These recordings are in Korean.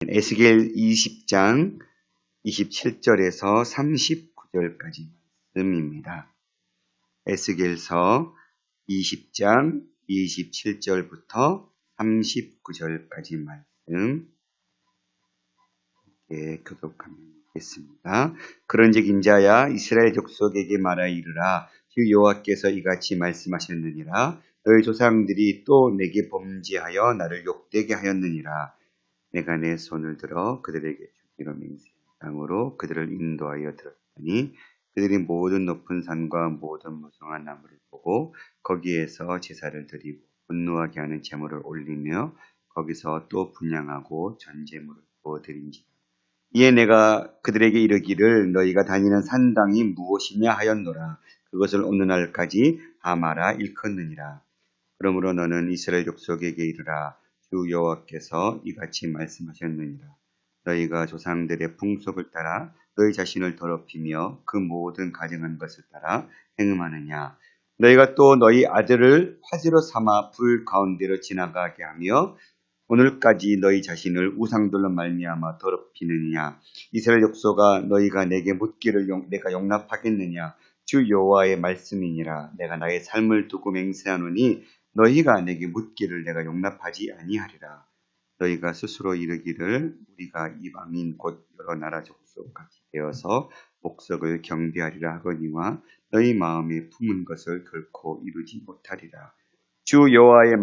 에스겔 20장 27절에서 39절까지 말씀입니다. 에스겔서 20장 27절부터 39절까지 말씀 교독하면 되겠습니다. 그런즉 인자야 이스라엘 족속에게 말하 이르라. 주 여호와께서 이같이 말씀하셨느니라. 너희 조상들이 또 내게 범죄하여 나를 욕되게 하였느니라. 내가 내 손을 들어 그들에게 주기로 맹세한 땅으로 그들을 인도하여 들었더니 그들이 모든 높은 산과 모든 무성한 나무를 보고 거기에서 제사를 드리고 분노하게 하는 제물을 올리며 거기서 또 분향하고 전제물을 또 드린지라. 이에 내가 그들에게 이르기를 너희가 다니는 산당이 무엇이냐 하였노라. 그것을 오늘날까지 하마라 일컫느니라. 그러므로 너는 이스라엘 족속에게 이르라. 주 여호와께서 이같이 말씀하셨느니라. 너희가 조상들의 풍속을 따라 너희 자신을 더럽히며 그 모든 가증한 것을 따라 행음하느냐. 너희가 또 너희 아들을 화제로 삼아 불 가운데로 지나가게 하며 오늘까지 너희 자신을 우상들로 말미암아 더럽히느냐. 이스라엘 족속아 너희가 내게 묻기를 내가 용납하겠느냐. 주 여호와의 말씀이니라. 내가 나의 삶을 두고 맹세하노니 너희가 내게 묻기를 내가 용납하지 아니하리라. 너희가 스스로 이르기를 우리가 이방인 곧 여러 나라 족속같이 되어서 목석을 경배하리라 하거니와 너희 마음에 품은 것을 결코 이루지 못하리라. 주 여호와의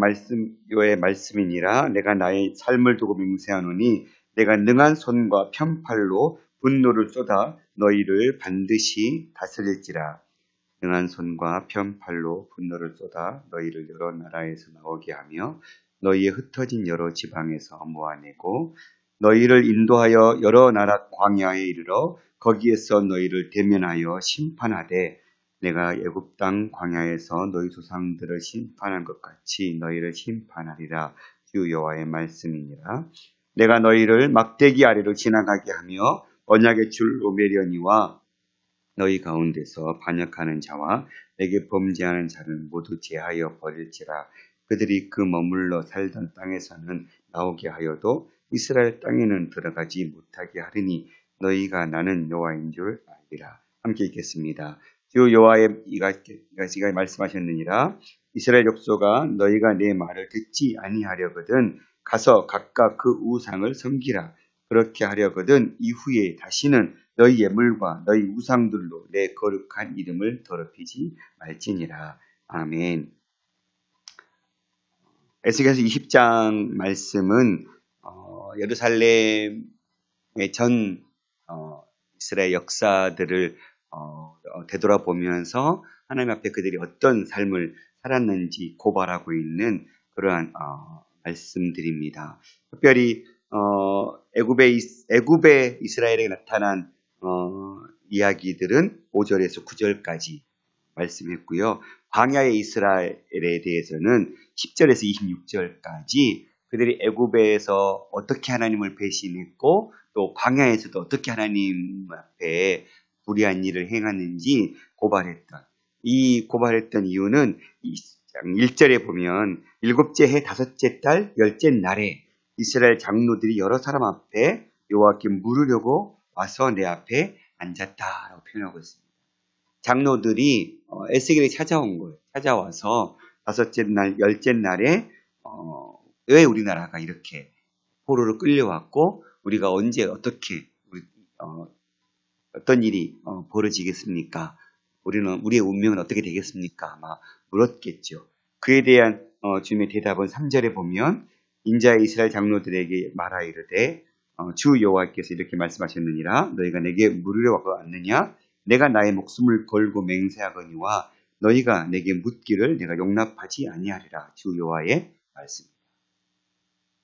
말씀이니라. 내가 나의 삶을 두고 맹세하노니 내가 능한 손과 편팔로 분노를 쏟아 너희를 반드시 다스릴지라. 능한 손과 편팔로 분노를 쏟아 너희를 여러 나라에서 나오게 하며 너희의 흩어진 여러 지방에서 모아내고 너희를 인도하여 여러 나라 광야에 이르러 거기에서 너희를 대면하여 심판하되 내가 애굽 땅 광야에서 너희 조상들을 심판한 것 같이 너희를 심판하리라. 주 여호와의 말씀이니라. 내가 너희를 막대기 아래로 지나가게 하며 언약의 줄로 매려니와 너희 가운데서 반역하는 자와 내게 범죄하는 자를 모두 제하여 버릴지라. 그들이 그 머물러 살던 땅에서는 나오게 하여도 이스라엘 땅에는 들어가지 못하게 하리니 너희가 나는 여호와인 줄 알리라. 함께 읽겠습니다. 주 여호와의 이같이 말씀하셨느니라. 이스라엘 족속아 너희가 내 말을 듣지 아니하려거든 가서 각각 그 우상을 섬기라. 그렇게 하려거든 이후에 다시는 너희 예물과 너희 우상들로 내 거룩한 이름을 더럽히지 말지니라. 아멘. 에스겔서 20장 말씀은 예루살렘의 전 이스라엘 역사들을 되돌아보면서 하나님 앞에 그들이 어떤 삶을 살았는지 고발하고 있는 그러한 말씀들입니다. 특별히 애굽의 이스라엘에게 나타난 이야기들은 5절에서 9절까지 말씀했고요. 광야의 이스라엘에 대해서는 10절에서 26절까지 그들이 애굽에서 어떻게 하나님을 배신했고 또 광야에서도 어떻게 하나님 앞에 불의한 일을 행했는지 고발했던 이유는 1절에 보면 7째 해 5째 달 10째 날에 이스라엘 장로들이 여러 사람 앞에 여호와께 물으려고 와서 내 앞에 앉았다라고 표현하고 있습니다. 장로들이 에스겔이 찾아와서 5째 날, 10째 날에 왜 우리나라가 이렇게 포로로 끌려왔고 우리가 언제 어떻게 어떤 일이 벌어지겠습니까? 우리의 운명은 어떻게 되겠습니까? 아마 물었겠죠. 그에 대한 주님의 대답은 3절에 보면 인자의 이스라엘 장로들에게 말하 이르되 주 여호와께서 이렇게 말씀하셨느니라. 너희가 내게 물으려고 왔느냐? 내가 나의 목숨을 걸고 맹세하거니와 너희가 내게 묻기를 내가 용납하지 아니하리라. 주 여호와의 말씀.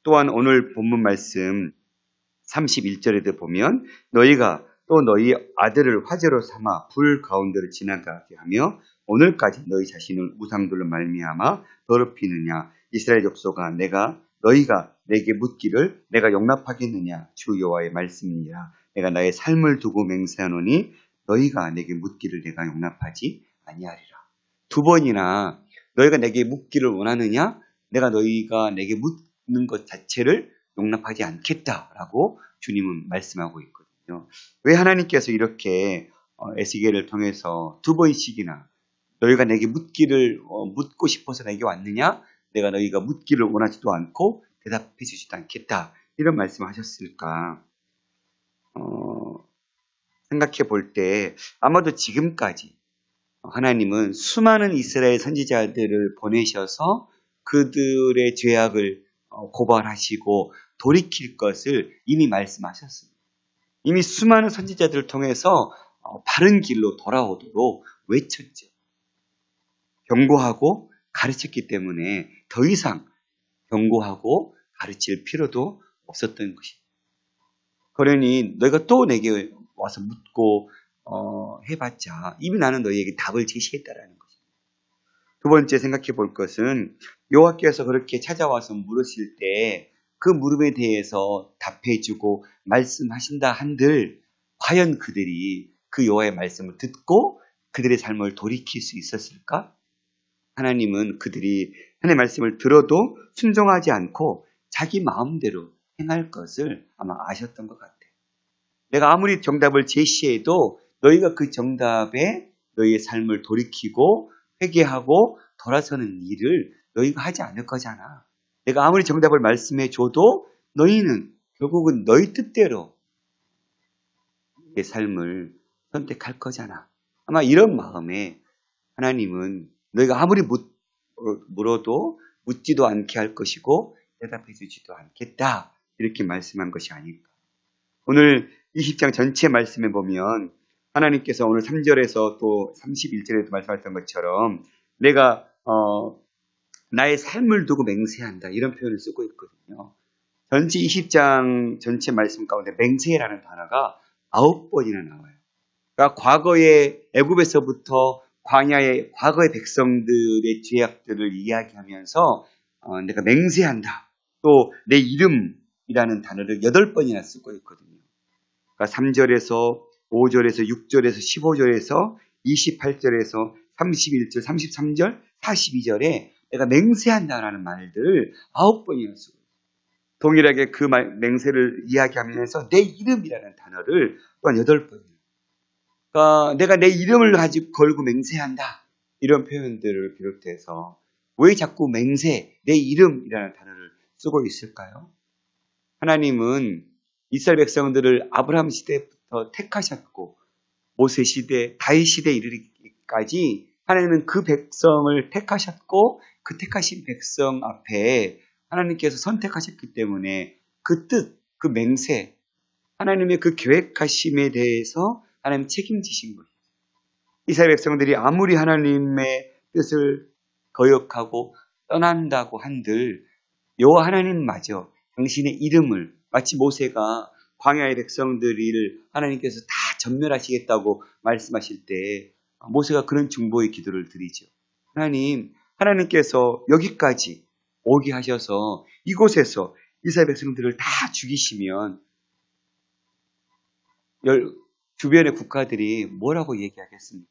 또한 오늘 본문 말씀 31절에도 보면 너희가 또 너희 아들을 화제로 삼아 불 가운데로 지나가게 하며 오늘까지 너희 자신을 우상들로 말미암아 더럽히느냐. 이스라엘 족속아 너희가 내게 묻기를 내가 용납하겠느냐. 주 여호와의 말씀이니라. 내가 나의 삶을 두고 맹세하노니 너희가 내게 묻기를 내가 용납하지 아니하리라. 2번이나 너희가 내게 묻기를 원하느냐? 내가 너희가 내게 묻는 것 자체를 용납하지 않겠다라고 주님은 말씀하고 있거든요. 왜 하나님께서 이렇게 에스겔을 통해서 두 번씩이나 너희가 내게 묻고 싶어서 내게 왔느냐? 내가 너희가 묻기를 원하지도 않고 대답해 주지도 않겠다. 이런 말씀을 하셨을까? 생각해 볼 때 아마도 지금까지 하나님은 수많은 이스라엘 선지자들을 보내셔서 그들의 죄악을 고발하시고 돌이킬 것을 이미 말씀하셨습니다. 이미 수많은 선지자들을 통해서 바른 길로 돌아오도록 외쳤죠. 경고하고 가르쳤기 때문에 더 이상 경고하고 가르칠 필요도 없었던 것입니다. 그러니 너희가 또 내게 와서 묻고 해봤자 이미 나는 너희에게 답을 제시했다라는 것입니다. 두 번째 생각해 볼 것은 여호와께서 그렇게 찾아와서 물으실 때 그 물음에 대해서 답해주고 말씀하신다 한들 과연 그들이 그 여호와의 말씀을 듣고 그들의 삶을 돌이킬 수 있었을까? 하나님은 그들이 하나님의 말씀을 들어도 순종하지 않고 자기 마음대로 행할 것을 아마 아셨던 것 같아요. 내가 아무리 정답을 제시해도 너희가 그 정답에 너희의 삶을 돌이키고 회개하고 돌아서는 일을 너희가 하지 않을 거잖아. 내가 아무리 정답을 말씀해줘도 너희는 결국은 너희 뜻대로 내 삶을 선택할 거잖아. 아마 이런 마음에 하나님은 너희가 아무리 물어도 묻지도 않게 할 것이고 대답해 주지도 않겠다. 이렇게 말씀한 것이 아닐까. 오늘 20장 전체 말씀에 보면 하나님께서 오늘 3절에서 또 31절에도 말씀하셨던 것처럼 내가 나의 삶을 두고 맹세한다. 이런 표현을 쓰고 있거든요. 전체 20장 전체 말씀 가운데 맹세라는 단어가 9번이나 나와요. 그러니까 과거의 애굽에서부터 광야의 과거의 백성들의 죄악들을 이야기하면서 내가 맹세한다. 또 내 이름이라는 단어를 8번이나 쓰고 있거든요. 그러니까 3절에서 5절에서 6절에서 15절에서 28절에서 31절, 33절, 42절에 내가 맹세한다라는 말들을 9번이나 쓰고 있어요. 동일하게 그 맹세를 이야기하면서 내 이름이라는 단어를 또한 8번이나. 그러니까 내가 내 이름을 가지고 걸고 맹세한다. 이런 표현들을 비롯해서 왜 자꾸 맹세, 내 이름이라는 단어를 쓰고 있을까요? 하나님은 이스라엘 백성들을 아브라함 시대부터 택하셨고 모세 시대, 다윗 시대에 이르기까지 하나님은 그 백성을 택하셨고 그 택하신 백성 앞에 하나님께서 선택하셨기 때문에 그 뜻, 그 맹세, 하나님의 그 계획하심에 대해서 하나님 책임지신 거예요. 이스라엘 백성들이 아무리 하나님의 뜻을 거역하고 떠난다고 한들 여호와 하나님마저 당신의 이름을 마치 모세가 광야의 백성들을 하나님께서 다 전멸하시겠다고 말씀하실 때 모세가 그런 중보의 기도를 드리죠. 하나님께서 여기까지 오게 하셔서 이곳에서 이스라엘 백성들을 다 죽이시면 주변의 국가들이 뭐라고 얘기하겠습니까?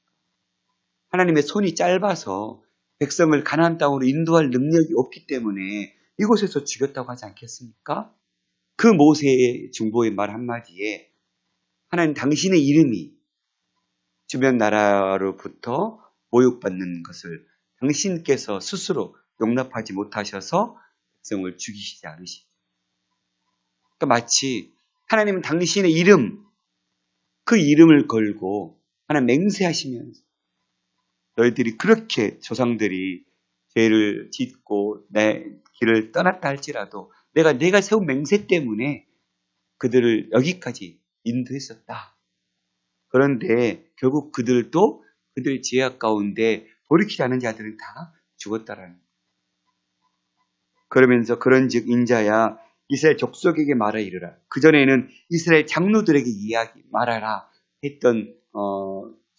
하나님의 손이 짧아서 백성을 가나안 땅으로 인도할 능력이 없기 때문에 이곳에서 죽였다고 하지 않겠습니까? 그 모세의 중보의 말 한마디에 하나님 당신의 이름이 주변 나라로부터 모욕받는 것을 당신께서 스스로 용납하지 못하셔서 백성을 죽이시지 않으시죠. 그러니까 마치 하나님은 당신의 이름, 그 이름을 걸고 하나님 맹세하시면서 너희들이 그렇게 조상들이 죄를 짓고 내 길을 떠났다 할지라도 내가 세운 맹세 때문에 그들을 여기까지 인도했었다. 그런데 결국 그들도 그들의 죄악 가운데 돌이키지 않은 자들은 다 죽었다라는 거예요. 그러면서 그런즉 인자야 이스라엘 족속에게 말하 이르라. 그전에는 이스라엘 장로들에게 말하라 했던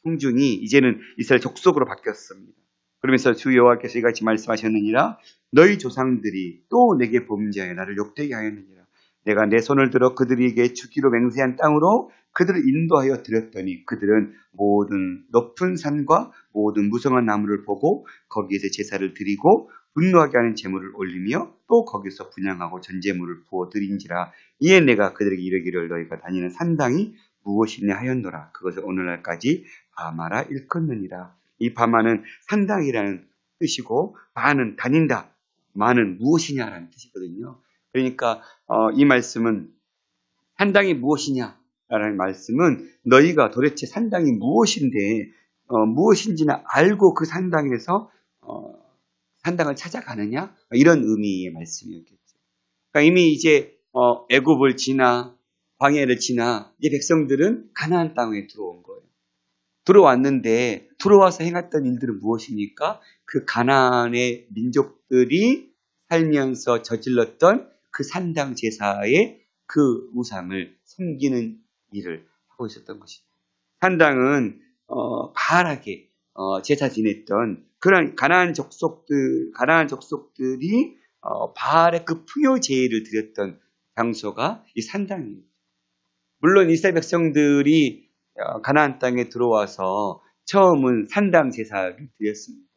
성중이 이제는 이스라엘 족속으로 바뀌었습니다. 그러면서 주 여호와께서 이같이 말씀하셨느니라. 너희 조상들이 또 내게 범죄하여 나를 욕되게 하였느니라. 내가 내 손을 들어 그들에게 주기로 맹세한 땅으로 그들을 인도하여 드렸더니 그들은 모든 높은 산과 모든 무성한 나무를 보고 거기에서 제사를 드리고 분노하게 하는 제물을 올리며 또 거기서 분향하고 전제물을 부어 드린지라. 이에 내가 그들에게 이르기를 너희가 다니는 산당이 무엇이냐 하였노라. 그것을 오늘날까지 바마라 일컫느니라. 이 바마는 산당이라는 뜻이고 바는 다닌다. 마는 무엇이냐라는 뜻이거든요. 그러니까 이 말씀은 산당이 무엇이냐라는 말씀은 너희가 도대체 산당이 무엇인데 무엇인지는 알고 그 산당에서 산당을 찾아가느냐? 이런 의미의 말씀이었겠죠. 그러니까 이미 이제 애굽을 지나 광야를 지나 이제 백성들은 가나안 땅에 들어온 거예요. 들어왔는데 들어와서 행했던 일들은 무엇입니까? 그 가나안의 민족들이 살면서 저질렀던 그 산당 제사의 그 우상을 섬기는 일을 하고 있었던 것입니다. 산당은 바알에게 제사 지냈던 그런 가나안 족속들이 바알의 그 풍요 제의를 드렸던 장소가 이 산당입니다. 물론 이스라엘 백성들이 가나안 땅에 들어와서 처음은 산당 제사를 드렸습니다.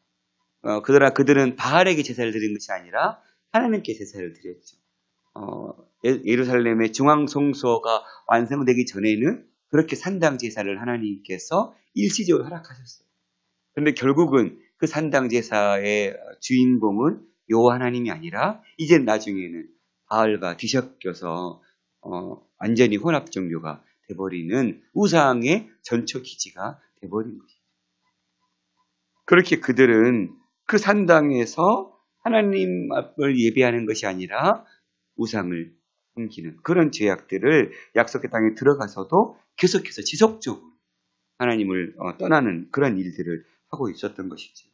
그러나 그들은 바알에게 제사를 드린 것이 아니라 하나님께 제사를 드렸죠. 예루살렘의 중앙성소가 완성되기 전에는 그렇게 산당 제사를 하나님께서 일시적으로 허락하셨어요. 그런데 결국은 그 산당 제사의 주인공은 여호와 하나님이 아니라 이제 나중에는 바알과 뒤섞여서 완전히 혼합 종교가 돼버리는 우상의 전초 기지가 돼버린 것이죠. 그렇게 그들은 그 산당에서 하나님을 예배하는 것이 아니라 우상을 섬기는 그런 죄악들을 약속의 땅에 들어가서도 계속해서 지속적으로 하나님을 떠나는 그런 일들을 하고 있었던 것이지.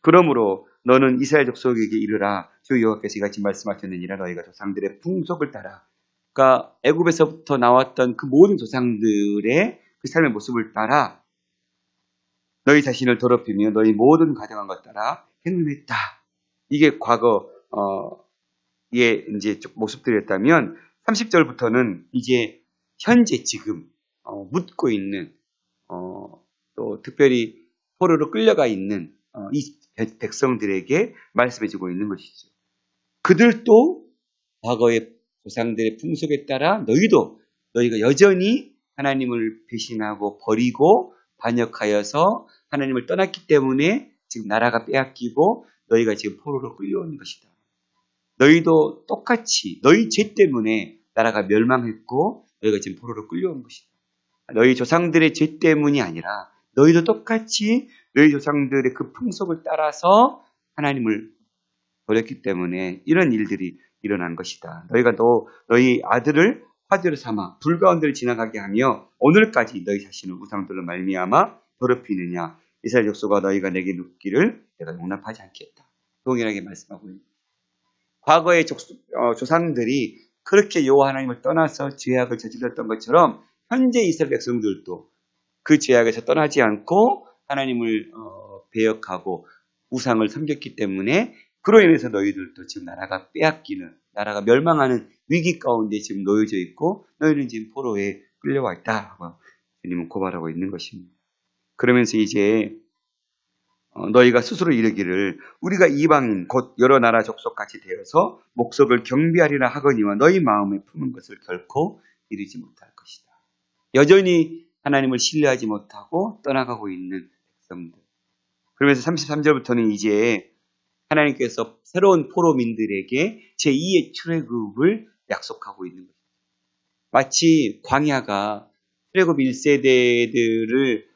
그러므로 너는 이스라엘 족속에게 이르라. 주 여호와께서 이같이 말씀하셨느니라. 너희가 조상들의 풍속을 따라. 그러니까 애굽에서부터 나왔던 그 모든 조상들의 그 삶의 모습을 따라 너희 자신을 더럽히며 너희 모든 가정한 것 따라 행음했다. 이게 과거의 이제 모습들이었다면 30절부터는 이제 현재 지금 묻고 있는 또 특별히 포로로 끌려가 있는 이 백성들에게 말씀해주고 있는 것이죠. 그들도 과거의 조상들의 풍속에 따라 너희가 여전히 하나님을 배신하고 버리고 반역하여서 하나님을 떠났기 때문에 지금 나라가 빼앗기고 너희가 지금 포로로 끌려오는 것이다. 너희도 똑같이 너희 죄 때문에 나라가 멸망했고 너희가 지금 포로로 끌려온 것이다. 너희 조상들의 죄 때문이 아니라 너희도 똑같이 너희 조상들의 그 풍속을 따라서 하나님을 버렸기 때문에 이런 일들이 일어난 것이다. 너희가 너희 아들을 화제로 삼아 불 가운데를 지나가게 하며 오늘까지 너희 자신을 우상들로 말미암아 더럽히느냐. 이스라엘 족속아 너희가 내게 묻기를 내가 용납하지 않겠다. 동일하게 말씀하고 있습니다. 과거의 조상들이 그렇게 여호와 하나님을 떠나서 죄악을 저질렀던 것처럼 현재 이스라엘 백성들도 그 죄악에서 떠나지 않고 하나님을 배역하고 우상을 섬겼기 때문에 그로 인해서 너희들도 지금 나라가 빼앗기는, 나라가 멸망하는 위기 가운데 지금 놓여져 있고 너희는 지금 포로에 끌려와 있다라고 주님은 고발하고 있는 것입니다. 그러면서 이제 너희가 스스로 이르기를 우리가 이방인 곧 여러 나라 족속같이 되어서 목석을 경배하리라 하거니와 너희 마음에 품은 것을 결코 이루지 못할 것이다. 여전히 하나님을 신뢰하지 못하고 떠나가고 있는 백성들. 그러면서 33절부터는 이제 하나님께서 새로운 포로민들에게 제2의 출애굽을 약속하고 있는 것입니다. 마치 광야가 출애굽 1세대들을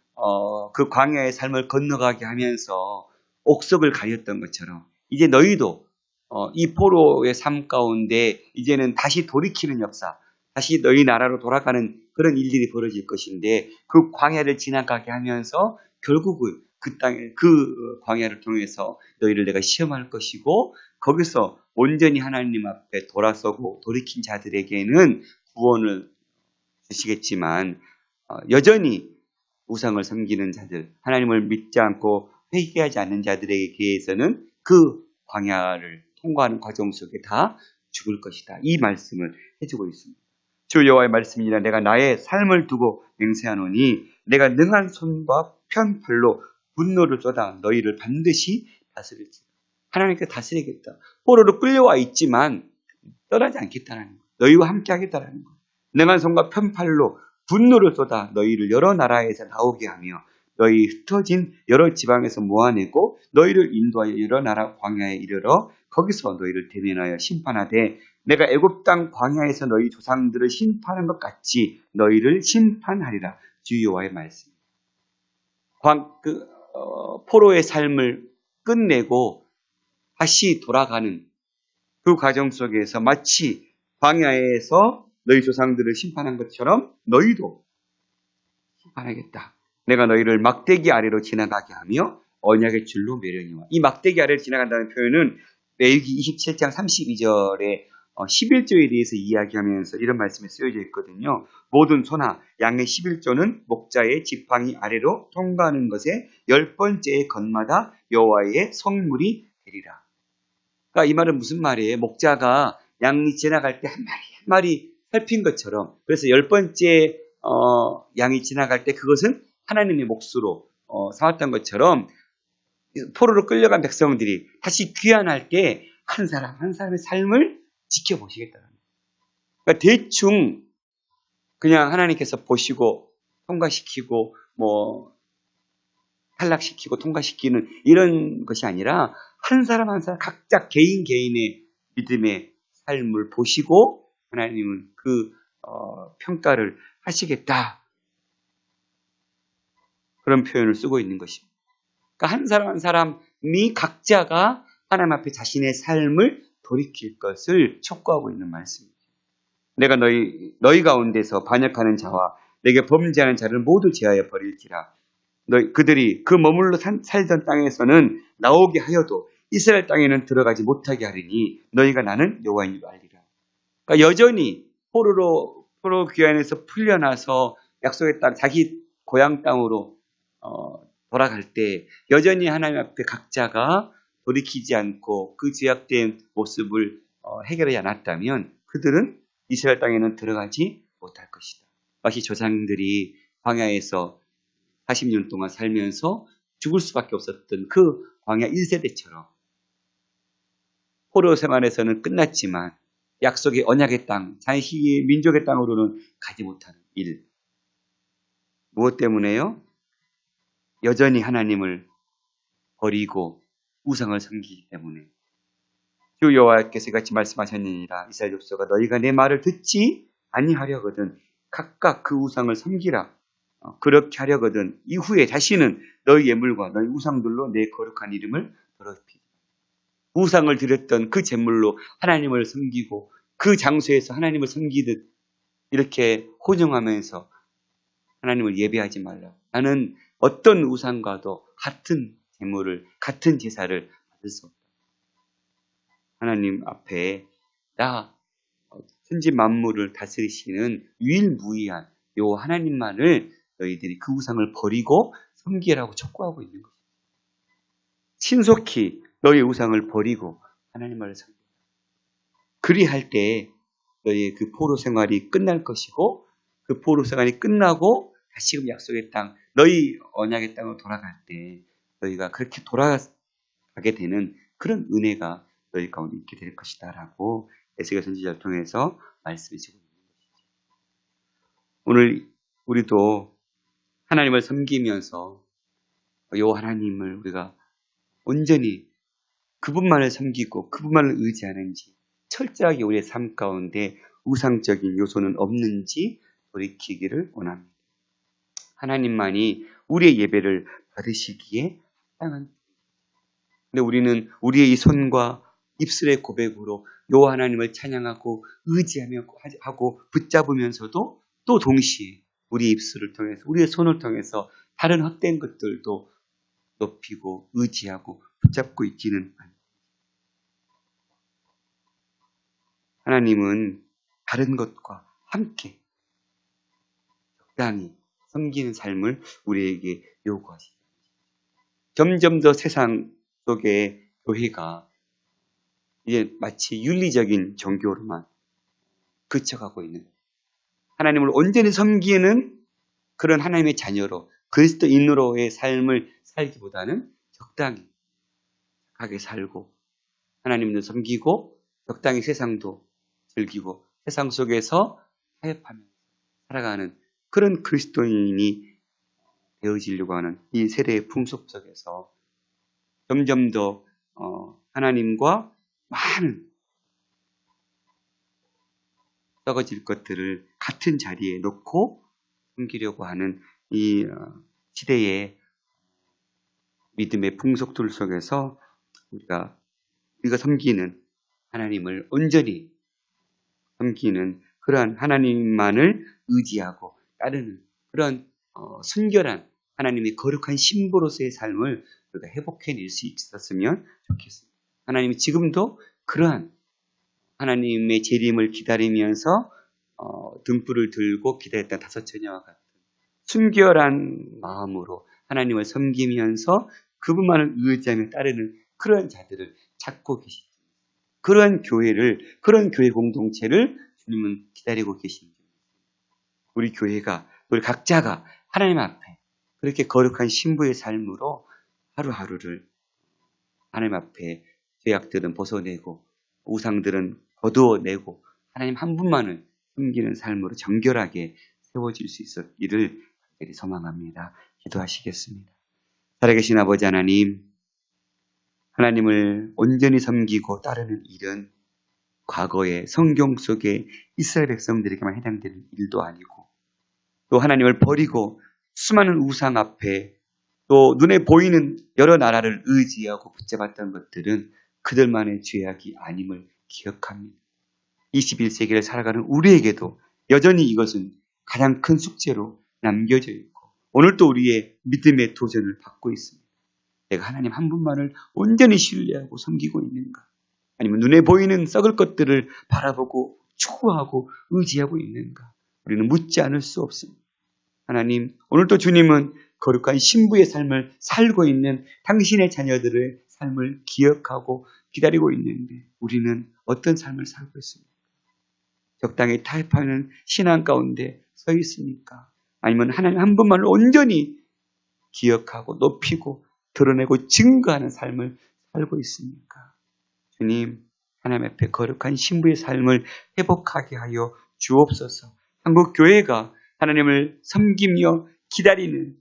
그 광야의 삶을 건너가게 하면서 옥석을 가렸던 것처럼 이제 너희도 이 포로의 삶 가운데 이제는 다시 돌이키는 역사, 다시 너희 나라로 돌아가는 그런 일들이 벌어질 것인데 그 광야를 지나가게 하면서 결국은 그 땅에 그 광야를 통해서 너희를 내가 시험할 것이고 거기서 온전히 하나님 앞에 돌아서고 돌이킨 자들에게는 구원을 주시겠지만 여전히 우상을 섬기는 자들, 하나님을 믿지 않고 회개하지 않는 자들에게 대해서는 그 광야를 통과하는 과정 속에 다 죽을 것이다. 이 말씀을 해주고 있습니다. 주 여호와의 말씀이니라. 내가 나의 삶을 두고 맹세하노니 내가 능한 손과 편 팔로 분노를 쏟아 너희를 반드시 다스릴지라. 하나님께서 다스리겠다. 포로로 끌려와 있지만 떠나지 않겠다는 거예요. 너희와 함께 하겠다는 거예요. 내가 손과 편팔로 분노를 쏟아 너희를 여러 나라에서 나오게 하며 너희 흩어진 여러 지방에서 모아내고 너희를 인도하여 여러 나라 광야에 이르러 거기서 너희를 대면하여 심판하되 내가 애굽 땅 광야에서 너희 조상들을 심판한 것 같이 너희를 심판하리라. 주 여호와의 말씀. 포로의 삶을 끝내고 다시 돌아가는 그 과정 속에서 마치 광야에서 너희 조상들을 심판한 것처럼 너희도 심판하겠다. 내가 너희를 막대기 아래로 지나가게 하며 언약의 줄로 매려니와. 이 막대기 아래로 지나간다는 표현은 레위기 27장 32절에 11조에 대해서 이야기하면서 이런 말씀이 쓰여져 있거든요. 모든 소나 양의 11조는 목자의 지팡이 아래로 통과하는 것에 10번째의 건마다 여호와의 성물이 되리라. 그러니까 이 말은 무슨 말이에요? 목자가 양이 지나갈 때 한 마리 한 마리 살핀 것처럼, 그래서 10번째 양이 지나갈 때 그것은 하나님의 몫으로 삼았던 것처럼 포로로 끌려간 백성들이 다시 귀환할 때 한 사람 한 사람의 삶을 지켜보시겠다는 거예요. 그러니까 대충 그냥 하나님께서 보시고 통과시키고 탈락시키고 통과시키는 이런 것이 아니라 한 사람 한 사람 각자 개인의 믿음의 삶을 보시고 하나님은 그 평가를 하시겠다. 그런 표현을 쓰고 있는 것입니다. 그러니까 한 사람 한 사람이 각자가 하나님 앞에 자신의 삶을 돌이킬 것을 촉구하고 있는 말씀입니다. 내가 너희 가운데서 반역하는 자와 내게 범죄하는 자를 모두 제하여 버릴지라. 그들이 그 머물러 살던 땅에서는 나오게 하여도 이스라엘 땅에는 들어가지 못하게 하리니 너희가 나는 여호와인 줄 알리라. 그러니까 여전히 포로 귀환에서 풀려나서 약속의 땅, 자기 고향 땅으로 돌아갈 때 여전히 하나님 앞에 각자가 돌이키지 않고 그 죄악된 모습을 해결하지 않았다면 그들은 이스라엘 땅에는 들어가지 못할 것이다. 마치 조상들이 광야에서 40년 동안 살면서 죽을 수밖에 없었던 그 광야 1세대처럼 포로 생활에서는 끝났지만 약속의 언약의 땅, 자신의 민족의 땅으로는 가지 못하는 일. 무엇 때문에요? 여전히 하나님을 버리고 우상을 섬기기 때문에. 주 여호와께서 같이 말씀하셨느니라. 이스라엘 족속아 너희가 내 말을 듣지 아니하려거든 각각 그 우상을 섬기라. 그렇게 하려거든 이후에 다시는 너희 예물과 너희 우상들로 내 거룩한 이름을 더럽히지. 우상을 드렸던 그 제물로 하나님을 섬기고 그 장소에서 하나님을 섬기듯 이렇게 혼용하면서 하나님을 예배하지 말라. 나는 어떤 우상과도 같은 제물을, 같은 제사를 받을 수 없다. 하나님 앞에 천지 만물을 다스리시는 유일무이한 요 하나님만을 너희들이 그 우상을 버리고 섬기라고 촉구하고 있는 것입니다. 신속히 너희 우상을 버리고 하나님만을 섬기라. 그리할 때 너희의 그 포로 생활이 끝날 것이고 그 포로 생활이 끝나고 다시금 약속의 땅, 너희 언약의 땅으로 돌아갈 때 너희가 그렇게 돌아가게 되는 그런 은혜가 너희 가운데 있게 될 것이다 라고 에스겔 선지자를 통해서 말씀해 주고 있는 것이죠. 오늘 우리도 하나님을 섬기면서 요 하나님을 우리가 온전히 그분만을 섬기고 그분만을 의지하는지, 철저하게 우리의 삶 가운데 우상적인 요소는 없는지 돌이키기를 원합니다. 하나님만이 우리의 예배를 받으시기에 합당한. 근데 우리는 우리의 이 손과 입술의 고백으로 요 하나님을 찬양하고 의지하며 하고 붙잡으면서도 또 동시에 우리 입술을 통해서 우리의 손을 통해서 다른 헛된 것들도 높이고 의지하고 붙잡고 있지는 않습니다. 하나님은 다른 것과 함께 적당히 섬기는 삶을 우리에게 요구하십니다. 점점 더 세상 속의 교회가 이제 마치 윤리적인 종교로만 그쳐가고 있는 거예요. 하나님을 온전히 섬기는 그런 하나님의 자녀로 그리스도인으로의 삶을 살기보다는 적당히 착하게 살고 하나님도 섬기고 적당히 세상도 즐기고 세상 속에서 타협하면서 살아가는 그런 그리스도인이 되어지려고 하는 이 세대의 풍속 속에서 점점 더 하나님과 많은 썩어질 것들을 같은 자리에 놓고 섬기려고 하는 이 시대의 믿음의 풍속들 속에서 우리가 섬기는 하나님을 온전히 섬기는 그러한 하나님만을 의지하고 따르는 그런 순결한 하나님의 거룩한 신부로서의 삶을 우리가 회복해낼 수 있었으면 좋겠습니다. 하나님이 지금도 그러한 하나님의 재림을 기다리면서 등불을 들고 기다렸던 다섯 처녀와 같은 순결한 마음으로 하나님을 섬기면서 그분만을 의지하며 따르는 그런 자들을 찾고 계시죠. 그런 교회를, 그런 교회 공동체를 주님은 기다리고 계십니다. 우리 교회가, 우리 각자가 하나님 앞에 그렇게 거룩한 신부의 삶으로 하루하루를 하나님 앞에 죄악들은 벗어내고 우상들은 거두어내고 하나님 한 분만을 섬기는 삶으로 정결하게 세워질 수 있었기를 간절히 소망합니다. 기도하시겠습니다. 살아계신 아버지 하나님, 하나님을 온전히 섬기고 따르는 일은 과거의 성경 속의 이스라엘 백성들에게만 해당되는 일도 아니고 또 하나님을 버리고 수많은 우상 앞에 또 눈에 보이는 여러 나라를 의지하고 붙잡았던 것들은 그들만의 죄악이 아님을 기억합니다. 21세기를 살아가는 우리에게도 여전히 이것은 가장 큰 숙제로 남겨져 있고 오늘도 우리의 믿음의 도전을 받고 있습니다. 내가 하나님 한 분만을 온전히 신뢰하고 섬기고 있는가? 아니면 눈에 보이는 썩을 것들을 바라보고 추구하고 의지하고 있는가? 우리는 묻지 않을 수 없습니다. 하나님, 오늘도 주님은 거룩한 신부의 삶을 살고 있는 당신의 자녀들의 삶을 기억하고 기다리고 있는데 우리는 어떤 삶을 살고 있습니까? 적당히 타협하는 신앙 가운데 서 있습니까? 아니면 하나님 한 분만을 온전히 기억하고 높이고 드러내고 증거하는 삶을 살고 있습니까? 주님, 하나님 앞에 거룩한 신부의 삶을 회복하게 하여 주옵소서. 한국 교회가 하나님을 섬기며 기다리는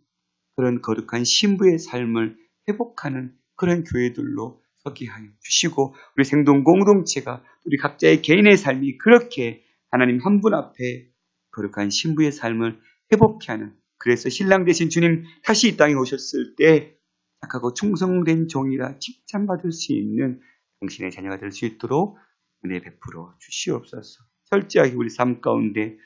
그런 거룩한 신부의 삶을 회복하는 그런 교회들로 서게 하여 주시고 우리 생동 공동체가 우리 각자의 개인의 삶이 그렇게 하나님 한 분 앞에 거룩한 신부의 삶을 회복케 하는 그래서 신랑 되신 주님 다시 이 땅에 오셨을 때 착하고 충성된 종이라 칭찬받을 수 있는 당신의 자녀가 될 수 있도록 은혜 베풀어 주시옵소서. 철저하게 우리 삶 가운데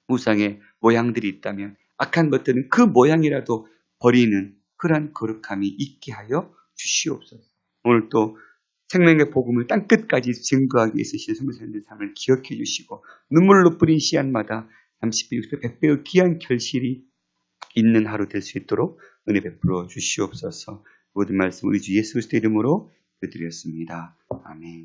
우상의 모양들이 있다면 악한 것들은 그 모양이라도 버리는 그러한 거룩함이 있게 하여 주시옵소서. 오늘 또 생명의 복음을 땅끝까지 증거하기 위해서 신 선교사님들의 삶을 기억해 주시고 눈물로 뿌린 씨앗마다 30배, 60배, 100배의 귀한 결실이 있는 하루 될 수 있도록 은혜 베풀어 주시옵소서. 모든 말씀 우리 주 예수 그리스도 이름으로 드렸습니다. 아멘.